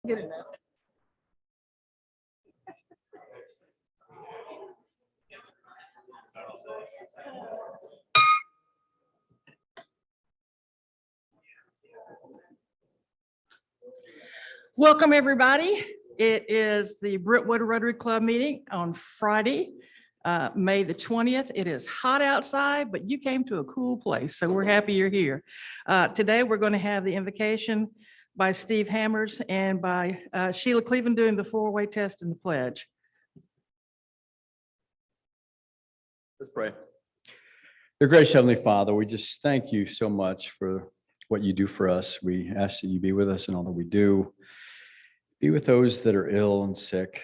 Get it now. Welcome, everybody. It is the Brentwood Rotary Club meeting on Friday, May the 20th. It is hot outside, but you came to a cool place, so we're happy you're here. Today, we're going to have the invocation by Steve Hammers and by Sheila Cleveland doing the four-way test and the pledge. Let's pray. Dear gracious Heavenly Father, we just thank you so much for what you do for us. We ask that you be with us in all that we do. Be with those that are ill and sick,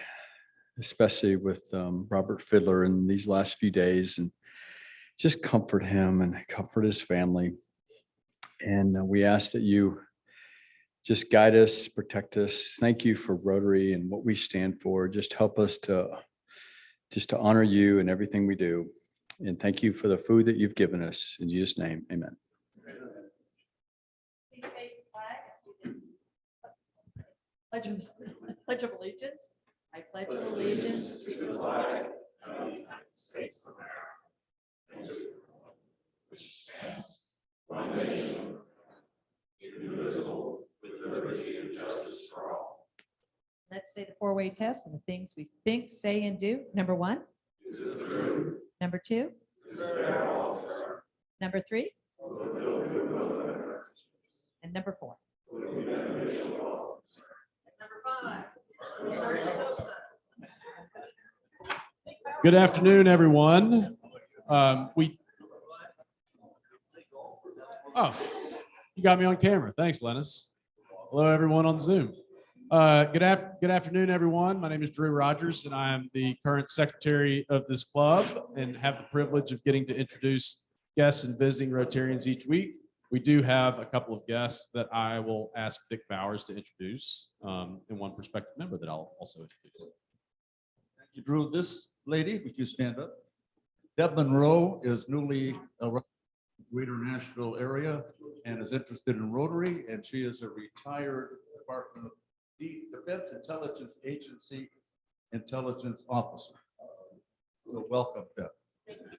especially with Robert Fiddler in these last few days, and just comfort him and comfort his family. And we ask that you just guide us, protect us. Thank you for Rotary and what we stand for. Just help us to honor you in everything we do. And thank you for the food that you've given us. In Jesus' name, amen. Pledge of allegiance. I pledge allegiance to the flag of the United States of America, which stands one nation, indivisible, with liberty and justice for all. Let's say the four-way test and the things we think, say, and do. Number one. Number two. Number three. And number four. Good afternoon, everyone. Oh, you got me on camera. Thanks, Lennis. Hello, everyone on Zoom. Good afternoon, everyone. My name is Drew Rogers, and I am the current secretary of this club and have the privilege of getting to introduce guests and visiting Rotarians each week. We do have a couple of guests that I will ask Dick Bowers to introduce, and one prospective member that I'll also introduce. Thank you, Drew. This lady, if you stand up, Deb Monroe, is newly around the Greater Nashville area and is interested in Rotary, and she is a retired Department of Defense Intelligence Agency intelligence officer. So welcome, Deb. The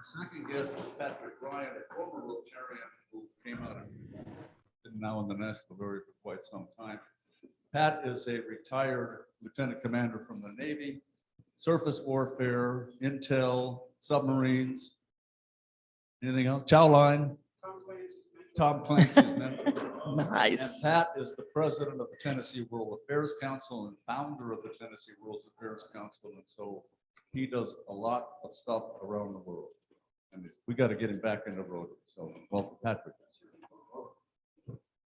second guest is Patrick Ryan, a former Rotarian who came out and been now in the Nashville area for quite some time. Pat is a retired lieutenant commander from the Navy, surface warfare, intel, submarines, anything else? Chow line. Tom Clancy's mentor. Nice. And Pat is the president of the Tennessee World Affairs Council and founder of the Tennessee World Affairs Council. And so he does a lot of stuff around the world. And we got to get him back into Rotary. So welcome, Patrick.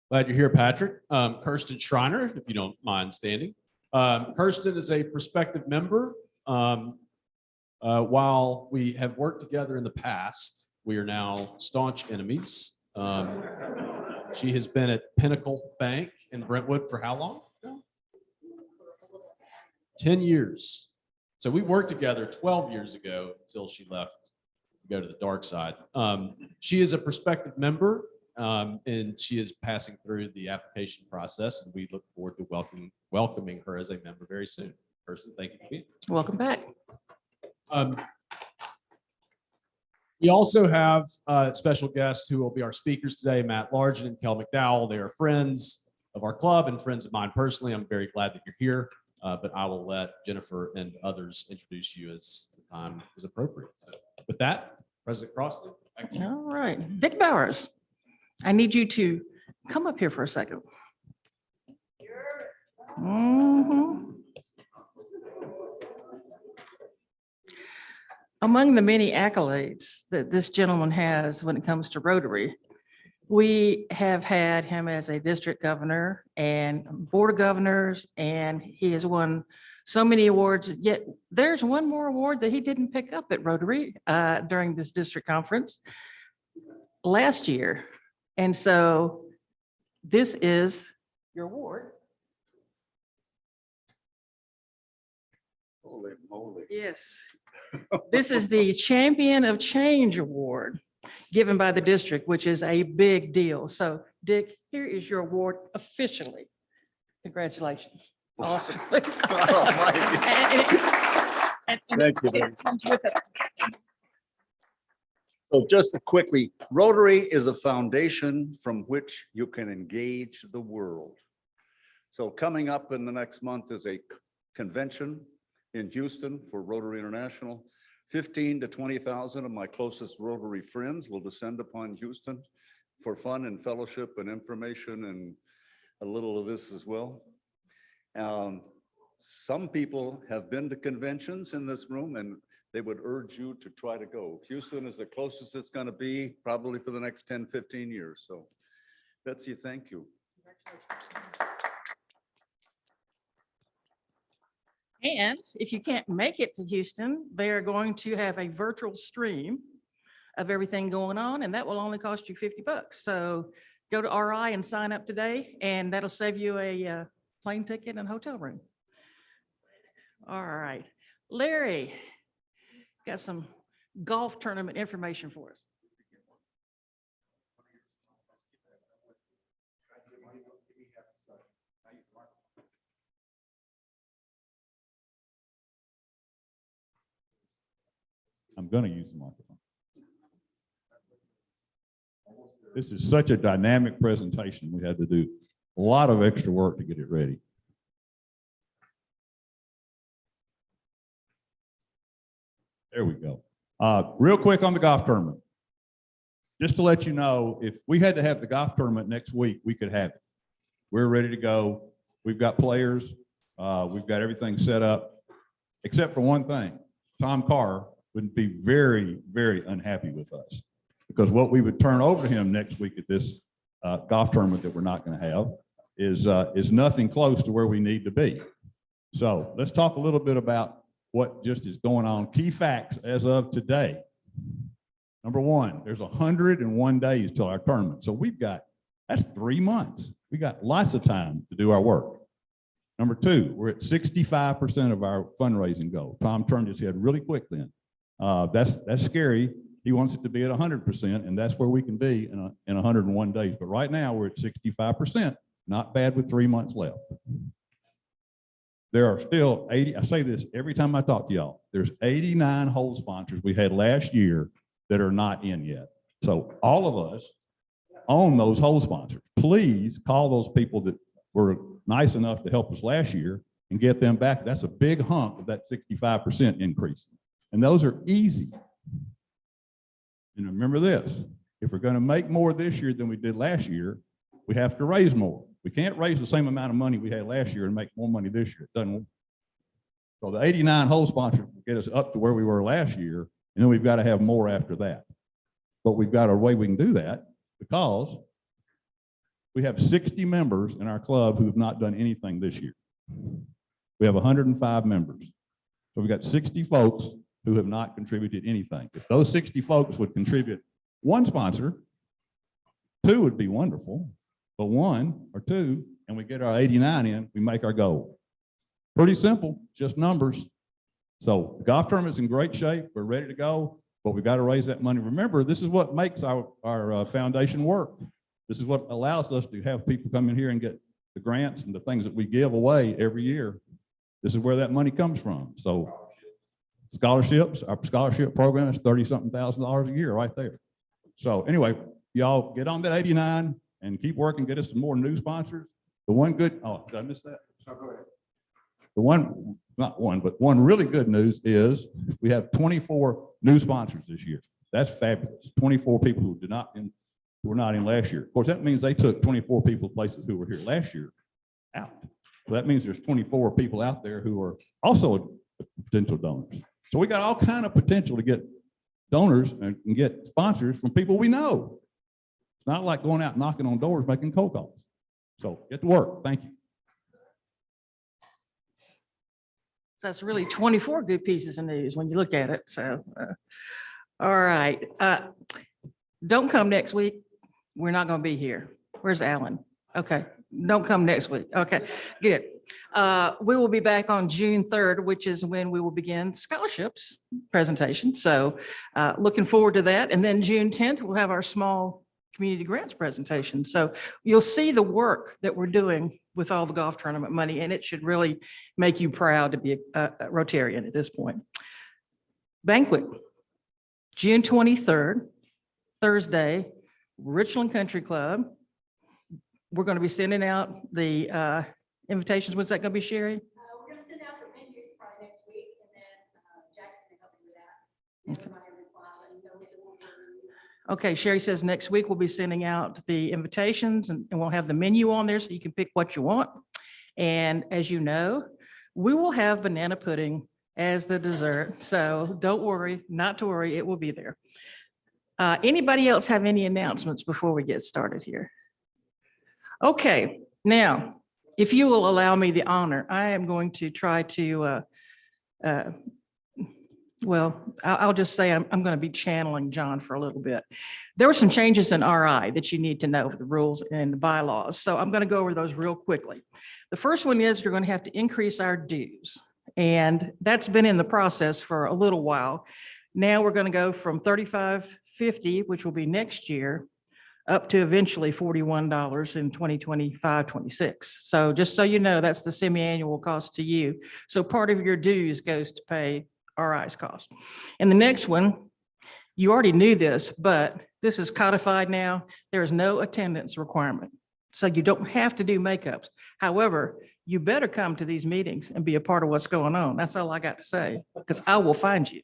Glad you're here, Patrick. Kirsten Schreiner, if you don't mind standing. Kirsten is a prospective member. While we have worked together in the past, we are now staunch enemies. She has been at Pinnacle Bank in Brentwood for how long? 10 years. So we worked together 12 years ago until she left to go to the dark side. She is a prospective member, and she is passing through the application process, and we look forward to welcoming her as a member very soon. Kirsten, thank you for being here. Welcome back. We also have special guests who will be our speakers today, Matt Largen and Kel McDowell. They are friends of our club and friends of mine personally. I'm very glad that you're here, but I will let Jennifer and others introduce you as the time is appropriate. So with that, President Crossley, back to you. All right. Dick Bowers, I need you to come up here for a second. Mhm. Among the many accolades that this gentleman has when it comes to Rotary, we have had him as a district governor and board of governors, and he has won so many awards. Yet there's one more award that he didn't pick up at Rotary during this district conference last year. And so this is your award. Holy moly. Yes. This is the Champion of Change Award given by the district, which is a big deal. So Dick, here is your award officially. Congratulations. Awesome. Oh, Thank you. It comes with it. So just quickly, Rotary is a foundation from which you can engage the world. So coming up in the next month is a convention in Houston for Rotary International. 15 to 20,000 of my closest Rotary friends will descend upon Houston for fun and fellowship and information and a little of this as well. Some people have been to conventions in this room and they would urge you to try to go. Houston is the closest it's going to be probably for the next 10, 15 years. So Betsy, thank you. And if you can't make it to Houston, they are going to have a virtual stream of everything going on, and that will only cost you $50. So go to RI and sign up today, and that'll save you a plane ticket and hotel room. All right, Larry, got some golf tournament information for us. I'm going to use the microphone. This is such a dynamic presentation. We had to do a lot of extra work to get it ready. There we go. Real quick on the golf tournament. Just to let you know, if we had to have the golf tournament next week, we could have it. We're ready to go. We've got players. We've got everything set up, except for one thing. Tom Carr would be very, very unhappy with us because what we would turn over to him next week at this golf tournament that we're not going to have is nothing close to where we need to be. So let's talk a little bit about what just is going on. Key facts as of today. Number one, there's 101 days till our tournament. So that's 3 months. We got lots of time to do our work. Number two, we're at 65% of our fundraising goal. Tom turned his head really quick then. That's scary. He wants it to be at 100%, and that's where we can be in 101 days. But right now we're at 65%, not bad with 3 months left. There are still 80, I say this every time I talk to y'all, there's 89 hole sponsors we had last year that are not in yet. So all of us own those hole sponsors. Please call those people that were nice enough to help us last year and get them back. That's a big hunk of that 65% increase. And those are easy. And remember this, if we're going to make more this year than we did last year, we have to raise more. We can't raise the same amount of money we had last year and make more money this year. It doesn't work. So the 89 hole sponsors will get us up to where we were last year, and then we've got to have more after that. But we've got a way we can do that because we have 60 members in our club who have not done anything this year. We have 105 members. So we've got 60 folks who have not contributed anything. If those 60 folks would contribute one sponsor, 2 would be wonderful, but 1 or 2, and we get our 89 in, we make our goal. Pretty simple, just numbers. So the golf tournament's in great shape. We're ready to go, but we've got to raise that money. Remember, this is what makes our foundation work. This is what allows us to have people come in here and get the grants and the things that we give away every year. This is where that money comes from. So scholarships, our scholarship program is $30-something thousand a year right there. So anyway, y'all get on that 89 and keep working, get us some more new sponsors. The one good, oh, did I miss that? Oh, go ahead. The one, not one, but one really good news is we have 24 new sponsors this year. That's fabulous. 24 people who were not in last year. Of course, that means they took 24 people places who were here last year out. So that means there's 24 people out there who are also potential donors. So we got all kind of potential to get donors and get sponsors from people we know. It's not like going out knocking on doors, making cold calls. So get to work. Thank you. So that's really 24 good pieces of news when you look at it. So, all right. Don't come next week. We're not going to be here. Where's Alan? Okay. Don't come next week. Okay, good. We will be back on June 3rd, which is when we will begin scholarships presentation. So looking forward to that. And then June 10th, we'll have our small community grants presentation. So you'll see the work that we're doing with all the golf tournament money, and it should really make you proud to be a Rotarian at this point. Banquet, June 23rd, Thursday, Richland Country Club. We're going to be sending out the invitations. When's that going to be, Sherry? We're gonna send out the menus probably next week, and then Jackson can help you with that. Everybody reply, let you know what they want to do. Okay, Sherry says next week we'll be sending out the invitations and we'll have the menu on there so you can pick what you want. And as you know, we will have banana pudding as the dessert. So don't worry, not to worry, it will be there. Anybody else have any announcements before we get started here? Okay, now, if you will allow me the honor, I am going to try to, well, I'll just say I'm going to be channeling John for a little bit. There were some changes in RI that you need to know for the rules and the bylaws. So I'm going to go over those real quickly. The first one is you're going to have to increase our dues. And that's been in the process for a little while. Now we're going to go from $35.50, which will be next year, up to eventually $41 in 2025-26. So just so you know, that's the semi-annual cost to you. So part of your dues goes to pay RI's cost. And the next one, you already knew this, but this is codified now. There is no attendance requirement. So you don't have to do makeups. However, you better come to these meetings and be a part of what's going on. That's all I got to say, because I will find you.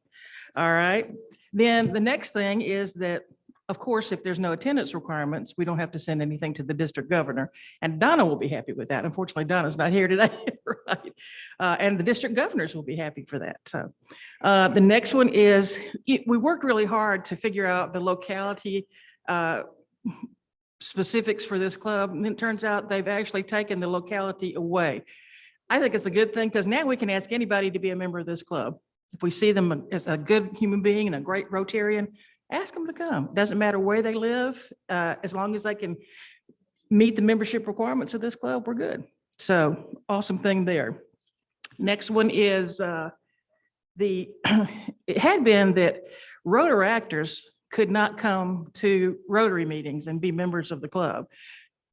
All right. Then the next thing is that, of course, if there's no attendance requirements, we don't have to send anything to the district governor. And Donna will be happy with that. Unfortunately, Donna's not here today, right? And the district governors will be happy for that. So the next one is, we worked really hard to figure out the locality specifics for this club. And it turns out they've actually taken the locality away. I think it's a good thing because now we can ask anybody to be a member of this club. If we see them as a good human being and a great Rotarian, ask them to come. Doesn't matter where they live, as long as they can meet the membership requirements of this club, we're good. So awesome thing there. Next one is it had been that Rotary actors could not come to Rotary meetings and be members of the club.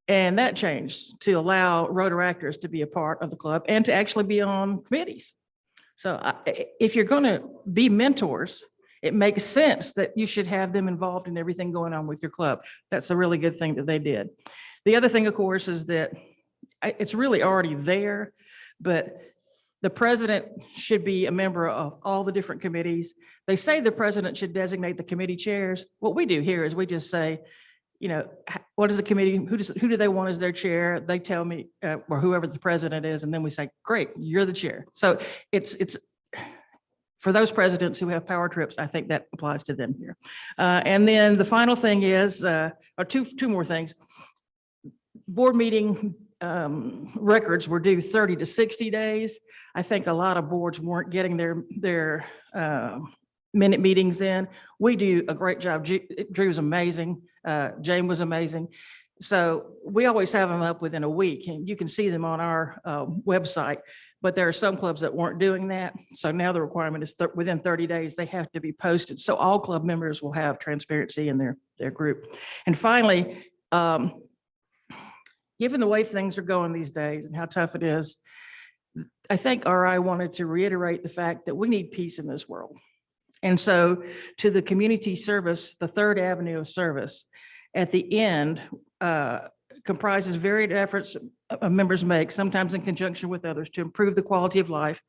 And that changed to allow Rotary actors to be a part of the club and to actually be on committees. So if you're going to be mentors, it makes sense that you should have them involved in everything going on with your club. That's a really good thing that they did. The other thing, of course, is that it's really already there, but the president should be a member of all the different committees. They say the president should designate the committee chairs. What we do here is we just say, you know, what is the committee? Who do they want as their chair? They tell me, or whoever the president is, and then we say, great, you're the chair. So it's for those presidents who have power trips, I think that applies to them here. And then the final thing is, or two more things. Board meeting records were due 30 to 60 days. I think a lot of boards weren't getting their minute meetings in. We do a great job. Drew's amazing. Jane was amazing. So we always have them up within a week, and you can see them on our website. But there are some clubs that weren't doing that. So now the requirement is within 30 days, they have to be posted. So all club members will have transparency in their group. And finally, given the way things are going these days and how tough it is, I think RI wanted to reiterate the fact that we need peace in this world. And so to the community service, the third avenue of service at the end comprises varied efforts members make, sometimes in conjunction with others, to improve the quality of life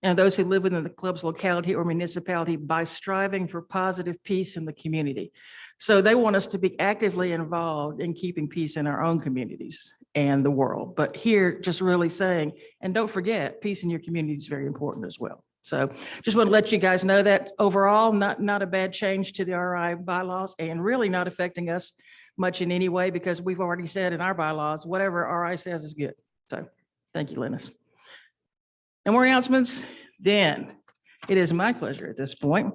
and those who live within the club's locality or municipality by striving for positive peace in the community. So they want us to be actively involved in keeping peace in our own communities and the world. But here, just really saying, and don't forget, peace in your community is very important as well. So just want to let you guys know that overall, not a bad change to the RI bylaws, and really not affecting us much in any way, because we've already said in our bylaws, whatever RI says is good. So thank you, Linus. No more announcements? Then it is my pleasure at this point,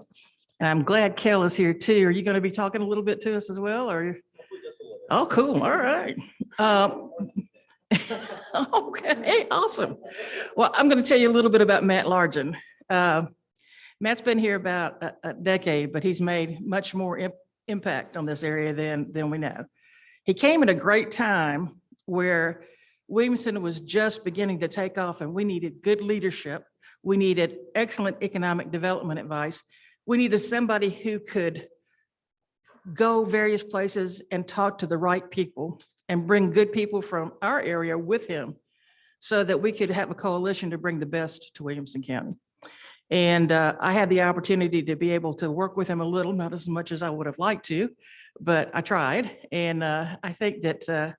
and I'm glad Kel is here too. Are you going to be talking a little bit to us as well, or? Oh, cool. All right. Okay, awesome. Well, I'm going to tell you a little bit about Matt Largen. Matt's been here about a decade, but he's made much more impact on this area than we know. He came at a great time where Williamson was just beginning to take off and we needed good leadership. We needed excellent economic development advice. We needed somebody who could go various places and talk to the right people and bring good people from our area with him so that we could have a coalition to bring the best to Williamson County. And I had the opportunity to be able to work with him a little, not as much as I would have liked to, but I tried. And I think that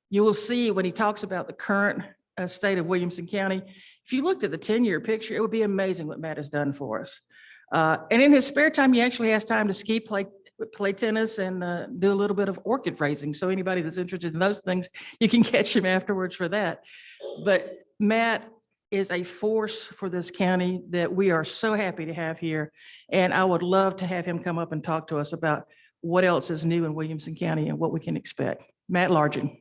you will see when he talks about the current state of Williamson County, if you looked at the 10-year picture, it would be amazing what Matt has done for us. And in his spare time, he actually has time to ski, play tennis, and do a little bit of orchid raising. So anybody that's interested in those things, you can catch him afterwards for that. But Matt is a force for this county that we are so happy to have here. And I would love to have him come up and talk to us about what else is new in Williamson County and what we can expect. Matt Largen.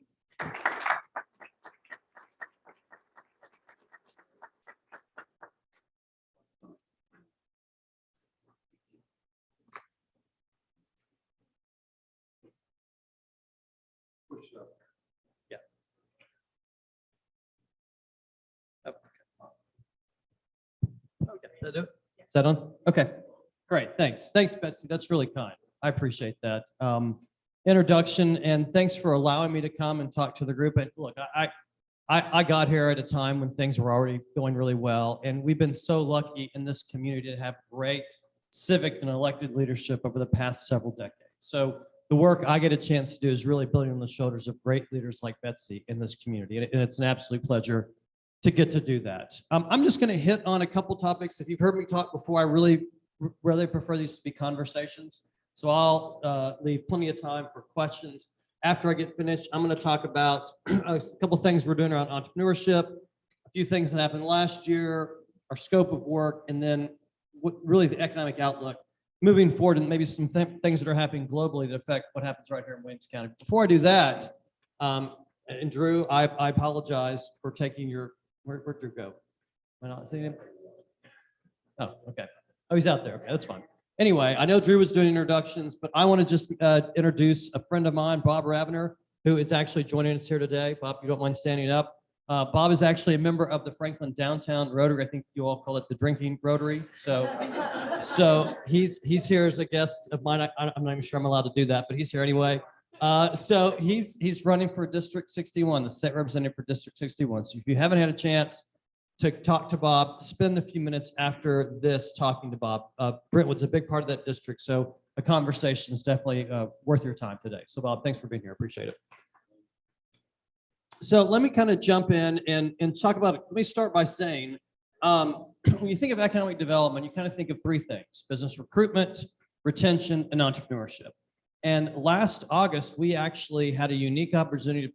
Yeah. Oh, okay. Is that on? Okay, great. Thanks. Thanks, Betsy. That's really kind. I appreciate that. Introduction, and thanks for allowing me to come and talk to the group. And look, I got here at a time when things were already going really well, and we've been so lucky in this community to have great civic and elected leadership over the past several decades. So the work I get a chance to do is really building on the shoulders of great leaders like Betsy in this community, and it's an absolute pleasure to get to do that. I'm just going to hit on a couple topics. If you've heard me talk before, I really prefer these to be conversations. So I'll leave plenty of time for questions. After I get finished, I'm going to talk about a couple things we're doing around entrepreneurship, a few things that happened last year, our scope of work, and then really the economic outlook moving forward, and maybe some things that are happening globally that affect what happens right here in Williamson County. Before I do that, and Drew, I apologize for taking your, where'd Drew go? Am I not seeing him? Oh, okay. Oh, he's out there. Okay, that's fine. Anyway, I know Drew was doing introductions, but I want to just introduce a friend of mine, Bob Ravener, who is actually joining us here today. Bob, you don't mind standing up. Bob is actually a member of the Franklin Downtown Rotary. I think you all call it the drinking Rotary. So he's here as a guest of mine. I'm not even sure I'm allowed to do that, but he's here anyway. So he's running for District 61, the state representative for District 61. So if you haven't had a chance to talk to Bob, spend a few minutes after this talking to Bob. Brentwood's a big part of that district, so a conversation is definitely worth your time today. So Bob, thanks for being here. Appreciate it. So let me kind of jump in and talk about it. Let me start by saying, when you think of economic development, you kind of think of three things: business recruitment, retention, and entrepreneurship. And last August, we actually had a unique opportunity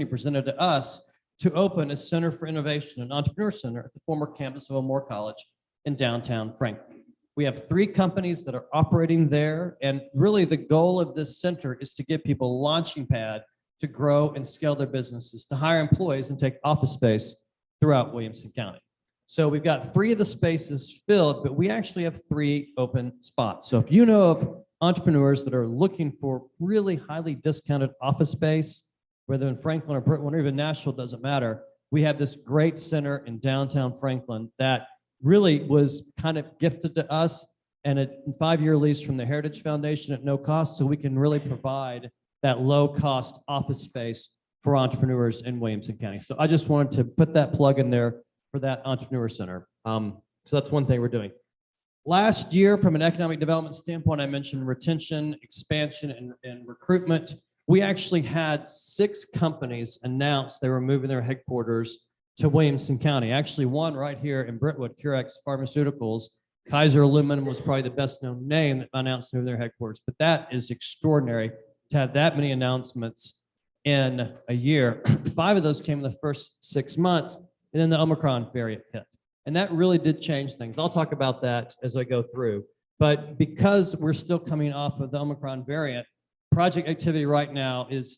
presented to us to open a Center for Innovation, an entrepreneur center at the former campus of O'Moore College in downtown Franklin. We have 3 companies that are operating there, and really the goal of this center is to give people a launching pad to grow and scale their businesses, to hire employees and take office space throughout Williamson County. So we've got 3 of the spaces filled, but we actually have 3 open spots. So if you know of entrepreneurs that are looking for really highly discounted office space, whether in Franklin or Brentwood or even Nashville, doesn't matter. We have this great center in downtown Franklin that really was kind of gifted to us, and a 5-year lease from the Heritage Foundation at no cost, so we can really provide that low-cost office space for entrepreneurs in Williamson County. So I just wanted to put that plug in there for that entrepreneur center. So that's one thing we're doing. Last year, from an economic development standpoint, I mentioned retention, expansion, and recruitment. We actually had 6 companies announce they were moving their headquarters to Williamson County. Actually, one right here in Brentwood, Curex Pharmaceuticals. Kaiser Aluminum was probably the best known name that announced moving their headquarters. But that is extraordinary to have that many announcements in a year. 5 of those came in the first 6 months, and then the Omicron variant hit. And that really did change things. I'll talk about that as I go through. But because we're still coming off of the Omicron variant, project activity right now is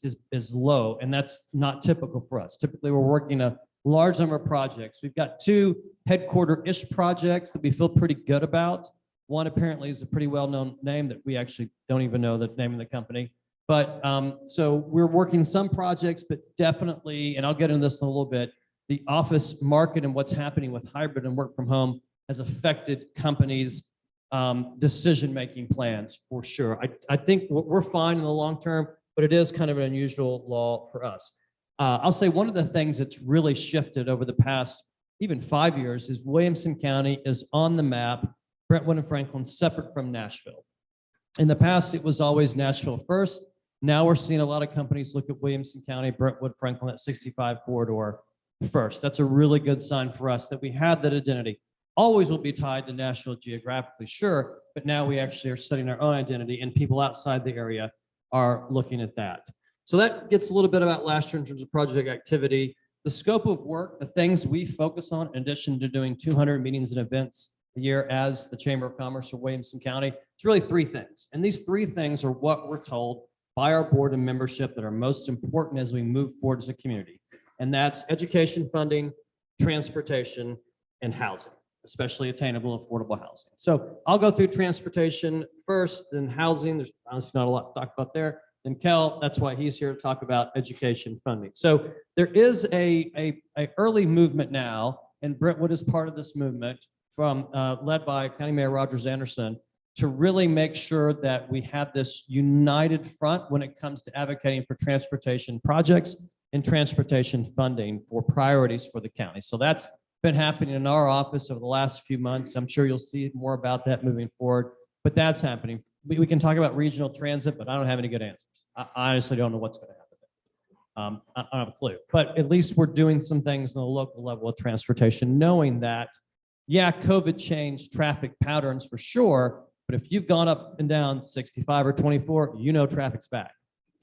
low, and that's not typical for us. Typically, we're working a large number of projects. We've got 2 headquarter-ish projects that we feel pretty good about. One apparently is a pretty well-known name that we actually don't even know the name of the company. But so we're working some projects, but definitely, and I'll get into this in a little bit, the office market and what's happening with hybrid and work from home has affected companies' decision-making plans for sure. I think we're fine in the long term, but it is kind of an unusual law for us. I'll say one of the things that's really shifted over the past even 5 years is Williamson County is on the map, Brentwood and Franklin separate from Nashville. In the past, it was always Nashville first. Now we're seeing a lot of companies look at Williamson County, Brentwood, Franklin, that 65 corridor first. That's a really good sign for us that we had that identity. Always will be tied to Nashville geographically, sure, but now we actually are setting our own identity and people outside the area are looking at that. So that gets a little bit about last year in terms of project activity. The scope of work, the things we focus on, in addition to doing 200 meetings and events a year as the Chamber of Commerce of Williamson County, it's really 3 things. And these 3 things are what we're told by our board and membership that are most important as we move forward as a community. And that's education funding, transportation, and housing, especially attainable, affordable housing. So I'll go through transportation first, then housing. There's honestly not a lot to talk about there. Then Kel, that's why he's here to talk about education funding. So there is a early movement now, and Brentwood is part of this movement from led by County Mayor Rogers Anderson to really make sure that we have this united front when it comes to advocating for transportation projects and transportation funding for priorities for the county. So that's been happening in our office over the last few months. I'm sure you'll see more about that moving forward, but that's happening. We can talk about regional transit, but I don't have any good answers. I honestly don't know what's going to happen. I don't have a clue, but at least we're doing some things on the local level of transportation, knowing that, yeah, COVID changed traffic patterns for sure, but if you've gone up and down 65 or 24, you know traffic's back,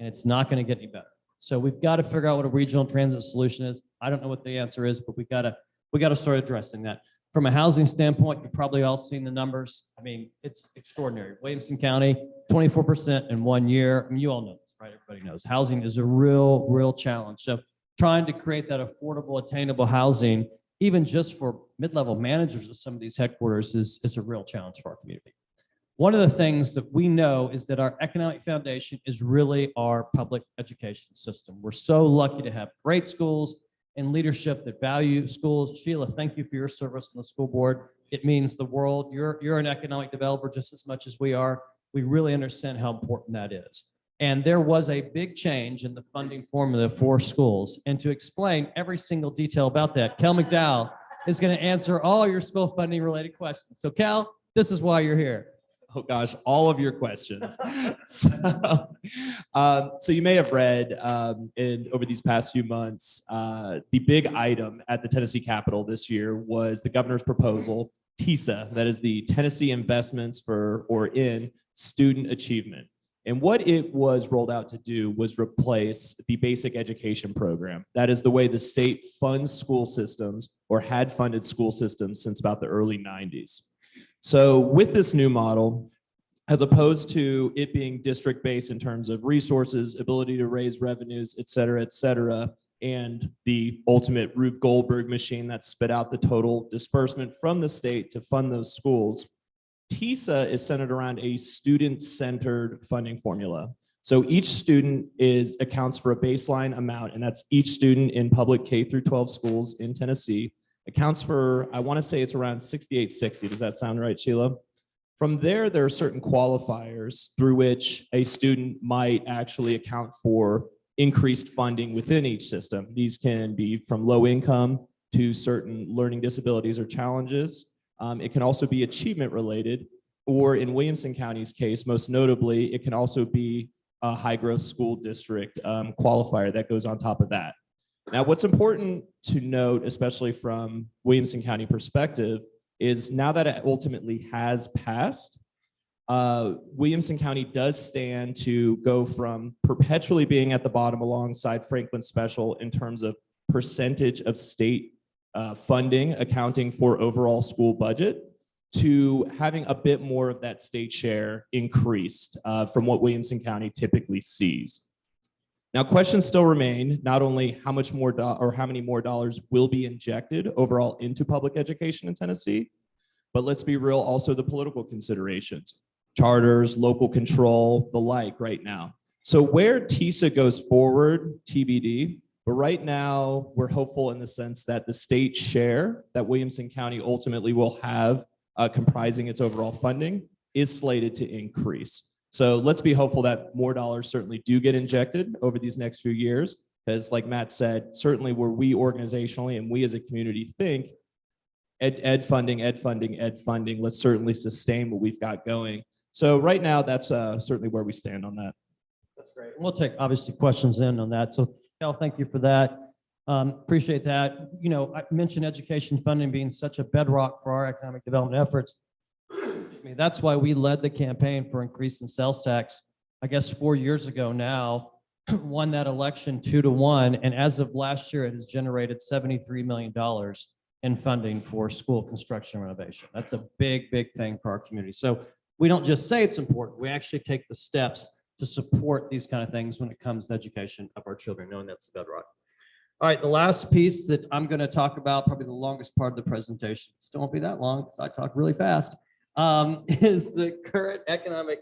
and it's not going to get any better. So we've got to figure out what a regional transit solution is. I don't know what the answer is, but we got to start addressing that. From a housing standpoint, you've probably all seen the numbers. I mean, it's extraordinary. Williamson County, 24% in 1 year. I mean, you all know this, right? Everybody knows housing is a real challenge. So trying to create that affordable, attainable housing, even just for mid-level managers of some of these headquarters is a real challenge for our community. One of the things that we know is that our economic foundation is really our public education system. We're so lucky to have great schools and leadership that value schools. Sheila, thank you for your service on the school board. It means the world. You're an economic developer just as much as we are. We really understand how important that is. And there was a big change in the funding formula for schools. And to explain every single detail about that, Kel McDowell is going to answer all your school funding related questions. So Kel, this is why you're here. Oh gosh, all of your questions. So you may have read over these past few months, the big item at the Tennessee Capitol this year was the governor's proposal, TISA, that is the Tennessee Investments in Student Achievement. And what it was rolled out to do was replace the basic education program. That is the way the state funds school systems or had funded school systems since about the early 90s. So with this new model, as opposed to it being district-based in terms of resources, ability to raise revenues, et cetera, and the ultimate Rube Goldberg machine that spit out the total disbursement from the state to fund those schools, TISA is centered around a student-centered funding formula. So each student accounts for a baseline amount, and that's each student in public K through 12 schools in Tennessee accounts for, I want to say it's around 6860. Does that sound right, Sheila? From there are certain qualifiers through which a student might actually account for increased funding within each system. These can be from low income to certain learning disabilities or challenges. It can also be achievement related, or in Williamson County's case, most notably, it can also be a high growth school district qualifier that goes on top of that. Now, what's important to note, especially from Williamson County perspective, is now that it ultimately has passed, Williamson County does stand to go from perpetually being at the bottom alongside Franklin Special in terms of percentage of state funding accounting for overall school budget to having a bit more of that state share increased from what Williamson County typically sees. Now, questions still remain, not only how much more or how many more dollars will be injected overall into public education in Tennessee, but let's be real, also the political considerations, charters, local control, the like right now. So where TISA goes forward, TBD, but right now we're hopeful in the sense that the state share that Williamson County ultimately will have comprising its overall funding is slated to increase. So let's be hopeful that more dollars certainly do get injected over these next few years. Because like Matt said, certainly where we organizationally and we as a community think ed funding, let's certainly sustain what we've got going. So right now, that's certainly where we stand on that. That's great. We'll take obviously questions in on that. So Cal, thank you for that. Appreciate that. You know, I mentioned education funding being such a bedrock for our economic development efforts. Excuse me. That's why we led the campaign for increasing sales tax, I guess 4 years ago now, won that election 2-1. And as of last year, it has generated $73 million in funding for school construction renovation. That's a big, big thing for our community. So we don't just say it's important, we actually take the steps to support these kind of things when it comes to education of our children, knowing that's the bedrock. All right, the last piece that I'm going to talk about, probably the longest part of the presentation, still won't be that long because I talk really fast, is the current economic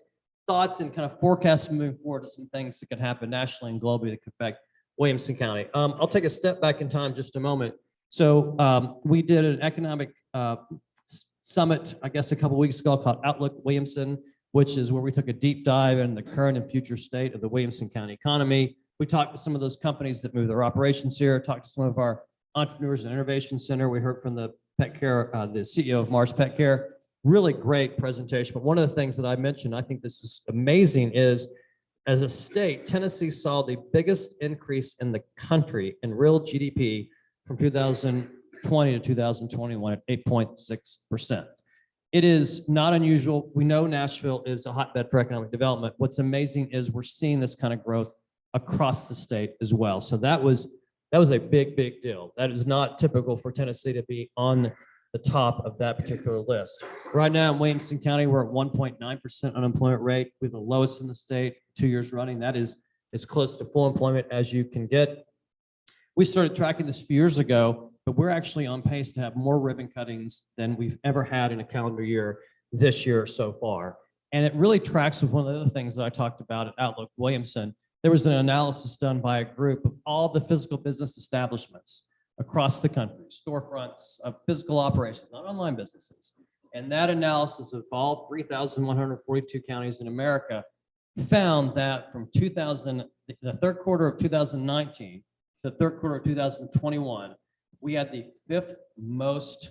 thoughts and kind of forecasts moving forward to some things that can happen nationally and globally that could affect Williamson County. I'll take a step back in time just a moment. So we did an economic summit, I guess, a couple of weeks ago called Outlook Williamson, which is where we took a deep dive in the current and future state of the Williamson County economy. We talked to some of those companies that move their operations here, talked to some of our entrepreneurs and innovation center. We heard from the pet care, the CEO of Mars Pet Care. Really great presentation. But one of the things that I mentioned, I think this is amazing, is as a state, Tennessee saw the biggest increase in the country in real GDP from 2020 to 2021 at 8.6%. It is not unusual. We know Nashville is a hotbed for economic development. What's amazing is we're seeing this kind of growth across the state as well. So that was a big, big deal. That is not typical for Tennessee to be on the top of that particular list. Right now in Williamson County, we're at 1.9% unemployment rate. We're the lowest in the state 2 years running. That is as close to full employment as you can get. We started tracking this a few years ago, but we're actually on pace to have more ribbon cuttings than we've ever had in a calendar year this year so far. And it really tracks with one of the other things that I talked about at Outlook Williamson. There was an analysis done by a group of all the physical business establishments across the country, storefronts of physical operations, not online businesses. And that analysis of all 3,142 counties in America found that from the third quarter of 2019 to the third quarter of 2021, we had the 5th most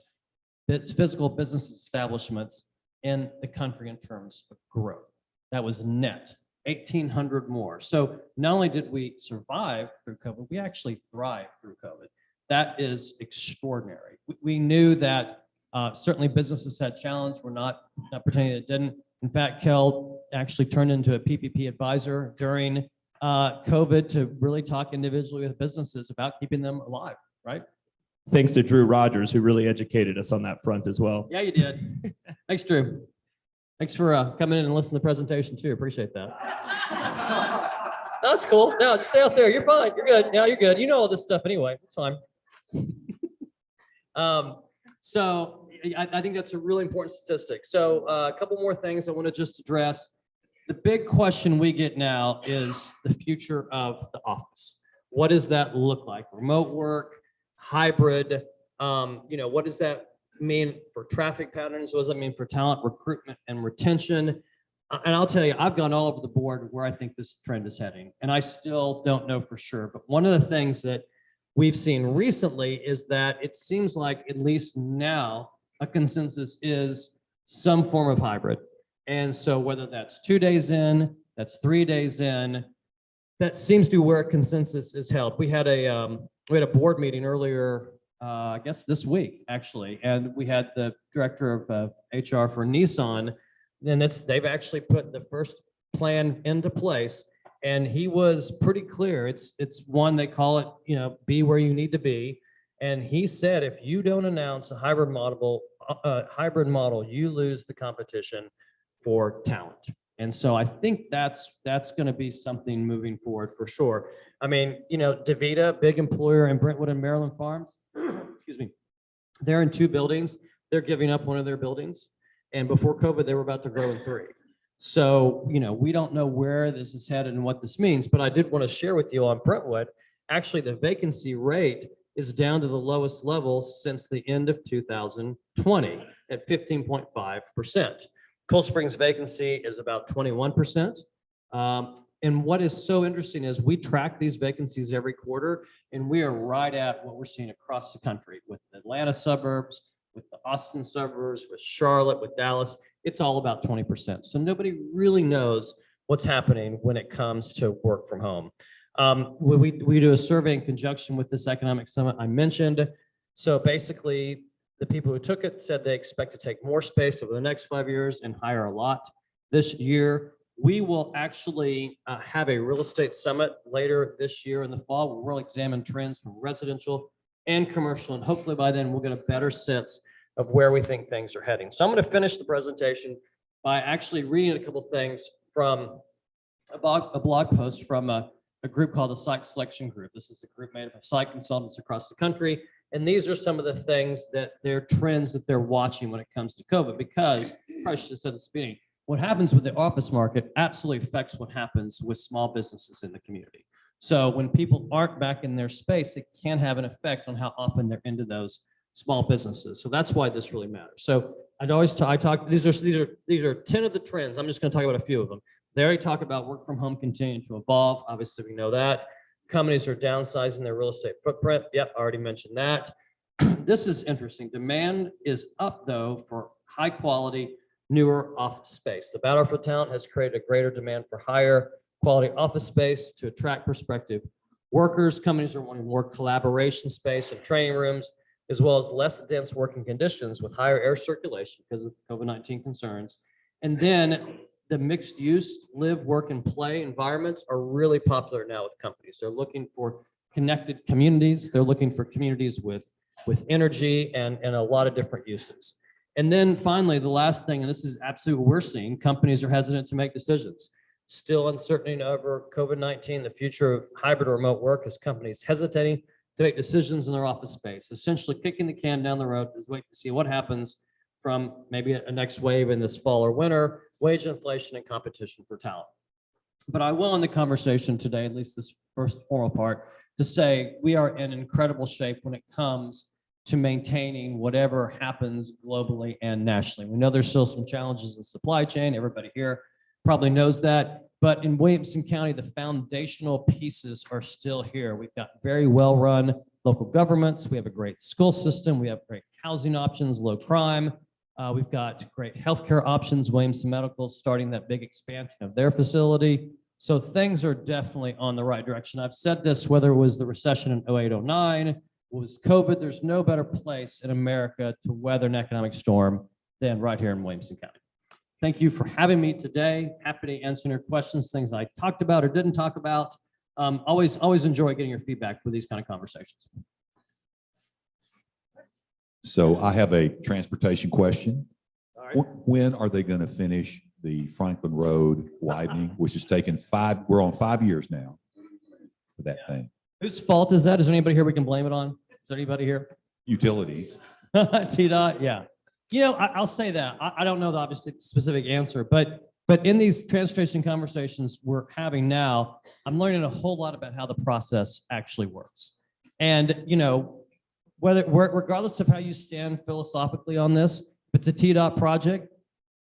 physical business establishments in the country in terms of growth. That was net, 1,800 more. So not only did we survive through COVID, we actually thrived through COVID. That is extraordinary. We knew that certainly businesses had challenge. We're not pretending it didn't. In fact, Kel actually turned into a PPP advisor during COVID to really talk individually with businesses about keeping them alive, right? Thanks to Drew Rogers, who really educated us on that front as well. Yeah, you did. Thanks, Drew. Thanks for coming in and listening to the presentation too. Appreciate that. That's cool. No, just stay out there. You're fine. You're good. Yeah, you're good. You know all this stuff anyway. It's fine. So I think that's a really important statistic. So a couple more things I want to just address. The big question we get now is the future of the office. What does that look like? Remote work, hybrid, what does that mean for traffic patterns? What does that mean for talent recruitment and retention? And I'll tell you, I've gone all over the board where I think this trend is heading, and I still don't know for sure. But one of the things that we've seen recently is that it seems like, at least now, a consensus is some form of hybrid. And so whether that's 2 days in, that's 3 days in, that seems to be where consensus is held. We had a board meeting earlier, I guess this week, actually, and we had the director of HR for Nissan, and they've actually put the first plan into place, and he was pretty clear. It's one, they call it, be where you need to be. And he said, if you don't announce a hybrid model, you lose the competition for talent. And so I think that's going to be something moving forward for sure. I mean, DaVita, big employer in Brentwood and Maryland Farms, excuse me, they're in 2 buildings. They're giving up one of their buildings. And before COVID, they were about to grow in 3. So, we don't know where this is headed and what this means, but I did want to share with you on Brentwood, actually the vacancy rate is down to the lowest level since the end of 2020 at 15.5%. Cold Springs vacancy is about 21%. And what is so interesting is we track these vacancies every quarter, and we are right at what we're seeing across the country with the Atlanta suburbs, with the Austin suburbs, with Charlotte, with Dallas. It's all about 20%. So nobody really knows what's happening when it comes to work from home. We do a survey in conjunction with this economic summit I mentioned. So basically, the people who took it said they expect to take more space over the next 5 years and hire a lot this year. We will actually have a real estate summit later this year in the fall, where we'll examine trends from residential and commercial, and hopefully by then we'll get a better sense of where we think things are heading. So I'm going to finish the presentation by actually reading a couple of things from a blog post from a group called the Site Selection Group. This is a group made up of site consultants across the country. And these are some of the things that they're trends that they're watching when it comes to COVID, because I probably should have said this at the beginning, what happens with the office market absolutely affects what happens with small businesses in the community. So when people aren't back in their space, it can have an effect on how often they're into those small businesses. So that's why this really matters. So I talk, these are 10 of the trends. I'm just going to talk about a few of them. They already talk about work from home continuing to evolve. Obviously, we know that. Companies are downsizing their real estate footprint. Yep, I already mentioned that. This is interesting. Demand is up, though, for high quality, newer office space. The battle for talent has created a greater demand for higher quality office space to attract prospective workers. Companies are wanting more collaboration space and training rooms, as well as less dense working conditions with higher air circulation because of COVID-19 concerns. And then the mixed use live, work, and play environments are really popular now with companies. They're looking for connected communities. They're looking for communities with energy and a lot of different uses. And then finally, the last thing, and this is absolutely what we're seeing, companies are hesitant to make decisions. Still uncertainty over COVID-19, the future of hybrid or remote work, as companies hesitating to make decisions in their office space, essentially kicking the can down the road, is wait to see what happens from maybe a next wave in this fall or winter, wage inflation and competition for talent. But I will end the conversation today, at least this first formal part, to say we are in incredible shape when it comes to maintaining whatever happens globally and nationally. We know there's still some challenges in supply chain. Everybody here probably knows that. But in Williamson County, the foundational pieces are still here. We've got very well-run local governments. We have a great school system. We have great housing options, low crime. We've got great healthcare options. Williamson Medical starting that big expansion of their facility. So things are definitely on the right direction. I've said this, whether it was the recession in 08, 09, was COVID, there's no better place in America to weather an economic storm than right here in Williamson County. Thank you for having me today. Happy to answer your questions, things I talked about or didn't talk about. Always enjoy getting your feedback for these kind of conversations. So I have a transportation question. All right. When are they going to finish the Franklin Road widening, which has taken we're on 5 years now for that thing? Whose fault is that? Is there anybody here we can blame it on? Is there anybody here? Utilities. TDOT, yeah. I'll say that. I don't know the obviously specific answer, but in these transportation conversations we're having now, I'm learning a whole lot about how the process actually works. And, regardless of how you stand philosophically on this, if it's a TDOT project,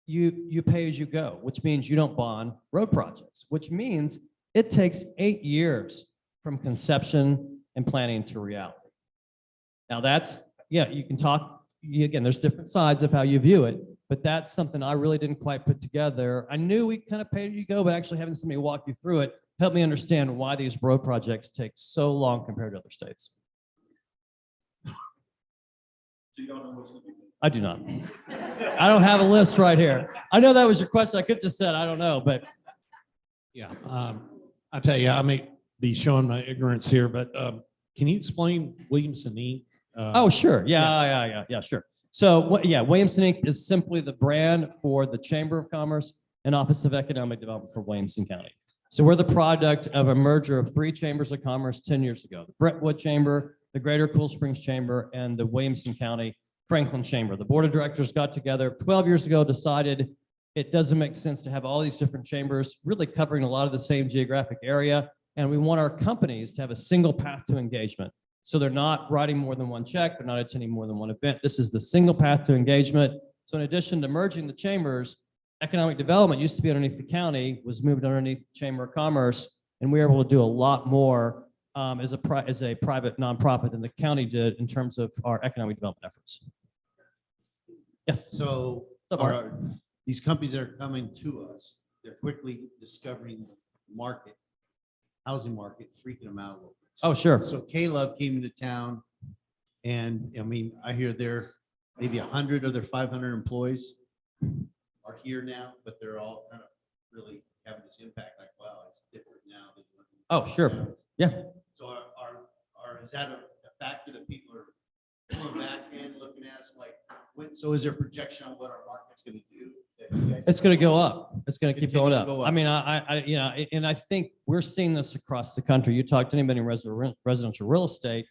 you pay as you go, which means you don't bond road projects, which means it takes 8 years from conception and planning to reality. Now you can talk, again, there's different sides of how you view it, but that's something I really didn't quite put together. I knew we kind of paid as you go, but actually having somebody walk you through it helped me understand why these road projects take so long compared to other states. So you don't know what's going to be. I do not. I don't have a list right here. I know that was your question. I could have just said, I don't know, but. Yeah, I tell you, I may be showing my ignorance here, but can you explain Williamson Inc? Oh, sure. Yeah, sure. So Williamson Inc. is simply the brand for the Chamber of Commerce and Office of Economic Development for Williamson County. So we're the product of a merger of 3 chambers of commerce 10 years ago: the Brentwood Chamber, the Greater Cool Springs Chamber, and the Williamson County Franklin Chamber. The board of directors got together 12 years ago, decided it doesn't make sense to have all these different chambers really covering a lot of the same geographic area. And we want our companies to have a single path to engagement. So they're not writing more than one check, they're not attending more than one event. This is the single path to engagement. So in addition to merging the chambers, economic development used to be underneath the county, was moved underneath the Chamber of Commerce, and we were able to do a lot more as a private nonprofit than the county did in terms of our economic development efforts. Yes. So What's up, Art? these companies that are coming to us, they're quickly discovering the market, housing market, freaking them out a little bit. Oh, sure. So K-Love came into town, and I mean, I hear they're maybe 100 of their 500 employees are here now, but they're all kind of really having this impact, like, wow, it's different now. than when we Oh, sure. started. Yeah. So is that a factor that people are pulling back and looking at us like, so is there a projection on what our market's gonna do? that you guys- It's going to go up. It's going to keep Continue going to up. go I up. mean, and I think we're seeing this across the country. You talk to anybody in residential real estate,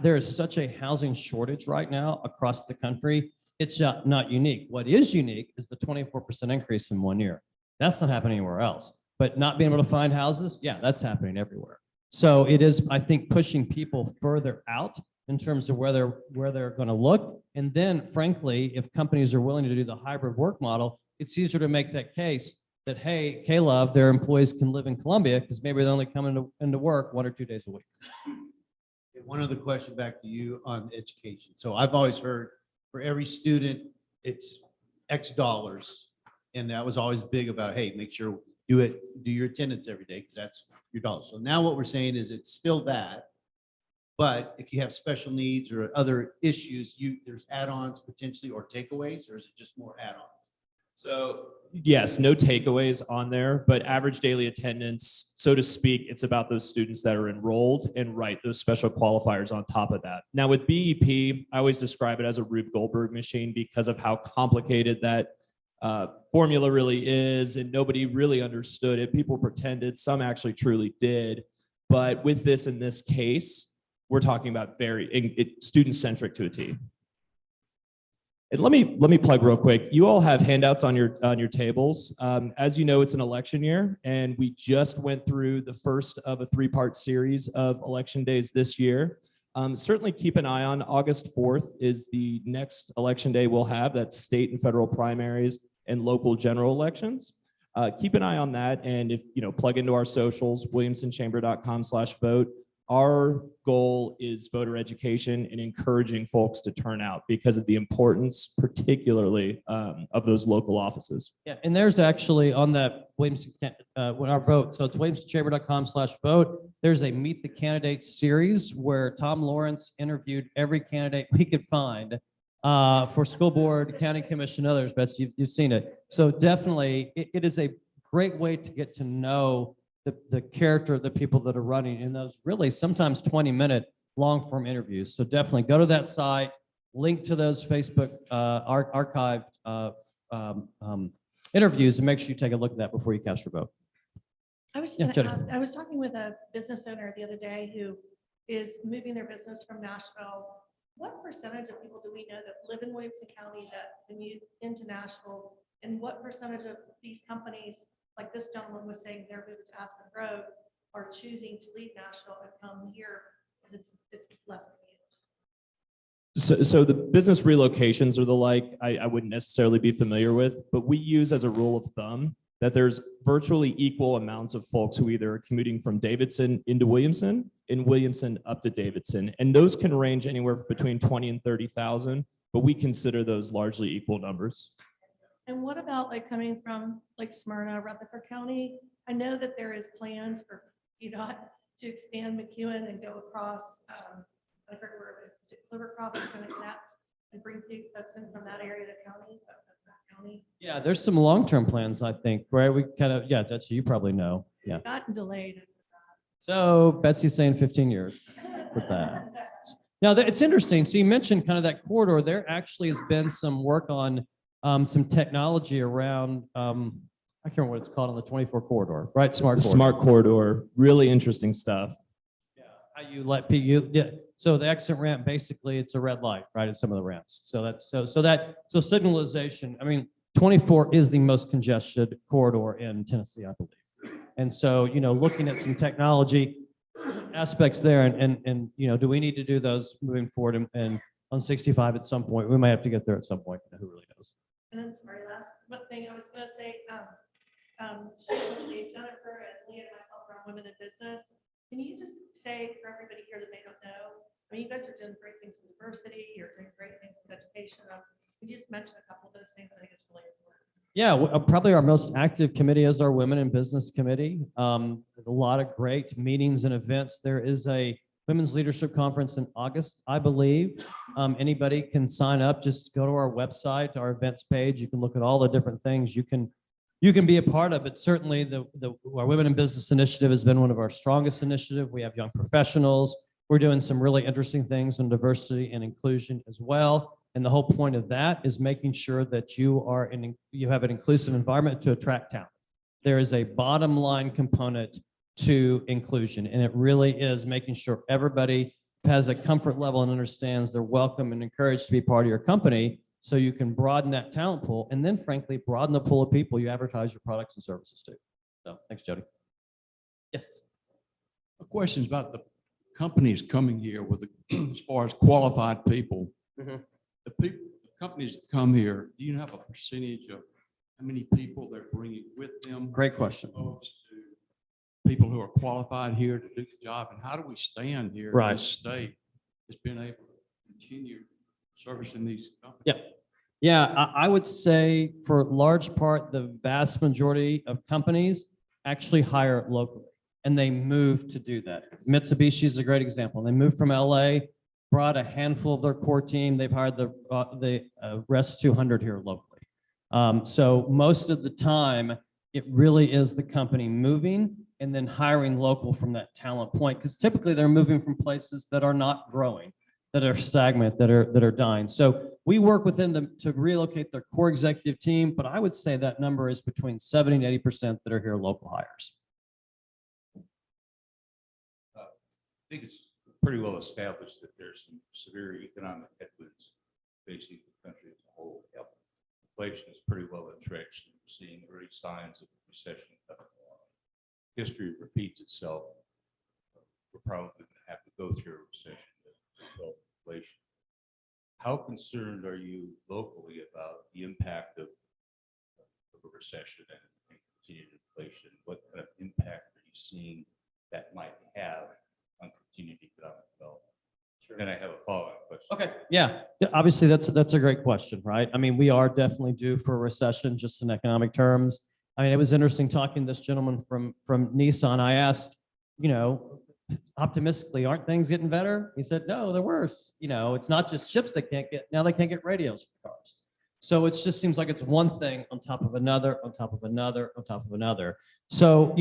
there is such a housing shortage right now across the country. It's not unique. What is unique is the 24% increase in 1 year. That's not happening anywhere else. But not being able to find houses, yeah, that's happening everywhere. So it is, I think, pushing people further out in terms of where they're going to look. And then frankly, if companies are willing to do the hybrid work model, it's easier to make that case that, hey, K-Love, their employees can live in Columbia because maybe they're only coming into work 1 or 2 days a week. One other question back to you on education. So I've always heard for every student, it's X dollars. And that was always big about, hey, make sure do your attendance every day because that's your dollars. So now what we're saying is it's still that. But if you have special needs or other issues, there's add-ons potentially or takeaways, or is it just more add-ons? So yes, no takeaways on there, but average daily attendance, so to speak, it's about those students that are enrolled and right, those special qualifiers on top of that. Now with BEP, I always describe it as a Rube Goldberg machine because of how complicated that formula really is, and nobody really understood it. People pretended, some actually truly did. But with this, in this case, we're talking about student-centric to a T. And let me plug real quick. You all have handouts on your tables. As you know, it's an election year, and we just went through the first of a 3-part series of election days this year. Certainly keep an eye on August 4th is the next election day we'll have. That's state and federal primaries and local general elections. Keep an eye on that, and if plug into our socials, williamsonchamber.com/vote. Our goal is voter education and encouraging folks to turn out because of the importance, particularly of those local offices. Yeah, and there's actually on that Williamson, when our vote, so it's williamsonchamber.com/vote. There's a Meet the Candidates series where Tom Lawrence interviewed every candidate we could find for school board, county commission, others. Betsy, you've seen it. So definitely, it is a great way to get to know the character of the people that are running in those really sometimes 20-minute long form interviews. So definitely go to that site, link to those Facebook archived interviews, and make sure you take a look at that before you cast your vote. I was Yeah, gonna Jennifer. ask, I was talking with a business owner the other day who is moving their business from Nashville. What percentage of people do we know that live in Williamson County that commute into Nashville? And what percentage of these companies, like this gentleman was saying, they're moving to Aspen Grove, are choosing to leave Nashville and come here because it's less commute? So the business relocations are the like I wouldn't necessarily be familiar with, but we use as a rule of thumb that there's virtually equal amounts of folks who either are commuting from Davidson into Williamson, in Williamson up to Davidson. And those can range anywhere between 20 and 30,000, but we consider those largely equal numbers. And what about like coming from like Smyrna, Rutherford County? I know that there is plans for UDOT to expand McEwen and go across, I forget where it is, Clovercroft is going to connect and bring folks in from that area of the county, that county. Yeah, there's some long-term plans, I think, right? We kind of, yeah, that's, you probably know. Yeah. Gotten delayed. So Betsy's saying 15 years with that. Now, it's interesting. So you mentioned kind of that corridor. There actually has been some work on some technology around, I can't remember what it's called on the 24 corridor, right? Smart corridor, really interesting stuff. Yeah, how you let people, yeah. So the exit ramp, basically it's a red light, right? At some of the ramps. So that's, so signalization, I mean, 24 is the most congested corridor in Tennessee, I believe. And so, looking at some technology aspects there and, do we need to do those moving forward and on 65 at some point? We might have to get there at some point. Who really knows? And then sorry, last one thing I was gonna say, shamelessly, Jennifer and Leah and myself are on Women in Business. Can you just say for everybody here that may not know, I mean, you guys are doing great things with diversity, you're doing great things with education. Can you just mention a couple of those things? I think it's really important. Yeah, probably our most active committee is our Women in Business Committee. A lot of great meetings and events. There is a Women's Leadership Conference in August, I believe. Anybody can sign up. Just go to our website, our events page. You can look at all the different things you can be a part of. But certainly our Women in Business Initiative has been one of our strongest initiatives. We have young professionals. We're doing some really interesting things on diversity and inclusion as well. And the whole point of that is making sure that you have an inclusive environment to attract talent. There is a bottom line component to inclusion, and it really is making sure everybody has a comfort level and understands they're welcome and encouraged to be part of your company, so you can broaden that talent pool and then frankly broaden the pool of people you advertise your products and services to. So thanks, Jody. Yes. A question is about the companies coming here with, as far as qualified people. Mhm. The companies that come here, do you have a percentage of how many people they're bringing with them? Great question. Opposed to people who are qualified here to do the job, and how do we stand here in Right. this state that's been able to continue servicing these companies? Yeah. Yeah, I would say for large part, the vast majority of companies actually hire locally and they move to do that. Mitsubishi is a great example. They moved from LA, brought a handful of their core team. They've hired the rest 200 here locally. So most of the time, it really is the company moving and then hiring local from that talent point, because typically they're moving from places that are not growing, that are stagnant, that are dying. So we work with them to relocate their core executive team, but I would say that number is between 70 and 80% that are here local hires. I think it's pretty well established that there's some severe economic headwinds facing the country as a whole. Inflation is pretty well entrenched, and we're seeing early signs of recession coming along. History repeats itself. We're probably going to have to go through a recession as well as inflation. How concerned are you locally about the impact of a recession and continued inflation? What kind of impact are you seeing that might have on continued economic development? Sure. And I have a follow-up question. Okay, yeah, obviously that's a great question, right? I mean, we are definitely due for a recession just in economic terms. I mean, it was interesting talking to this gentleman from Nissan. I asked, optimistically, aren't things getting better? He said, no, they're worse. It's not just chips they can't get, now they can't get radios for cars. So it just seems like it's one thing on top of another, on top of another, on top of another. So,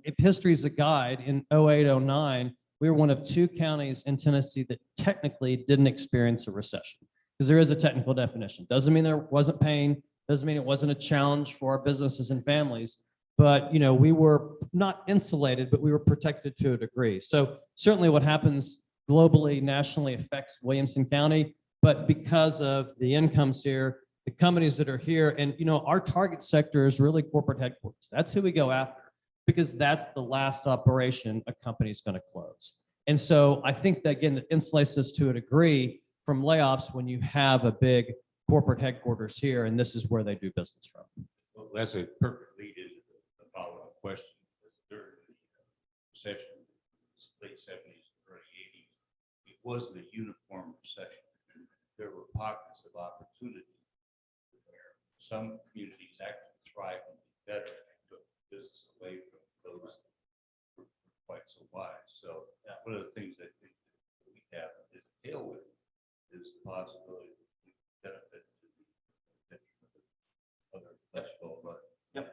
if history is a guide, in 08, 09, we were one of 2 counties in Tennessee that technically didn't experience a recession, because there is a technical definition. Doesn't mean there wasn't pain, doesn't mean it wasn't a challenge for our businesses and families, but we were not insulated, but we were protected to a degree. So certainly what happens globally, nationally affects Williamson County, but because of the incomes here, the companies that are here, and our target sector is really corporate headquarters. That's who we go after, because that's the last operation a company is going to close. And so I think that, again, it insulates us to a degree from layoffs when you have a big corporate headquarters here, and this is where they do business from. Well, that's a perfect lead into the follow-up question. During the recession, late 70s, early 80s, it wasn't a uniform recession. There were pockets of opportunity where some communities actually thrived and did better and took business away from those that were quite so wise. So one of the things I think that we have is a tailwind is the possibility that we benefit to the detriment of other less well run. Yep.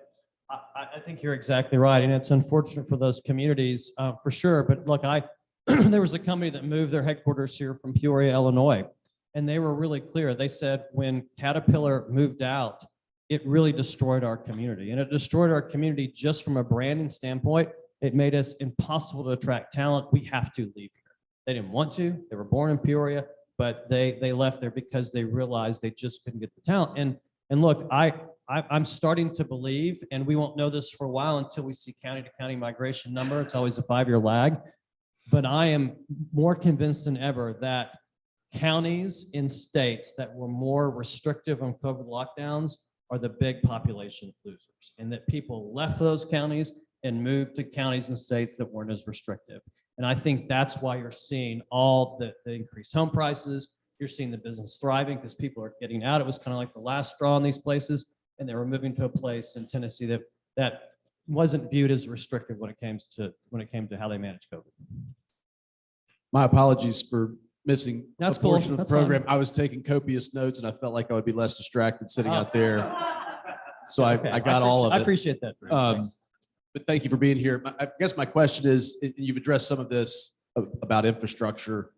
I think you're exactly right. And it's unfortunate for those communities for sure. But look, there was a company that moved their headquarters here from Peoria, Illinois, and they were really clear. They said when Caterpillar moved out, it really destroyed our community. And it destroyed our community just from a branding standpoint. It made us impossible to attract talent. We have to leave here. They didn't want to. They were born in Peoria, but they left there because they realized they just couldn't get the talent. And look, I'm starting to believe, and we won't know this for a while until we see county to county migration number. It's always a 5-year lag. But I am more convinced than ever that counties in states that were more restrictive on COVID lockdowns are the big population losers, and that people left those counties and moved to counties and states that weren't as restrictive. And I think that's why you're seeing all the increased home prices. You're seeing the business thriving because people are getting out. It was kind of like the last straw in these places, and they were moving to a place in Tennessee that wasn't viewed as restrictive when it came to how they managed COVID. My apologies for missing That's a cool. portion of the That's fine. program. I was taking copious notes and I felt like I would be less distracted sitting out there. So I got all of it. I appreciate that. Drew. Thanks. But thank you for being here. I guess my question is, you've addressed some of this about infrastructure,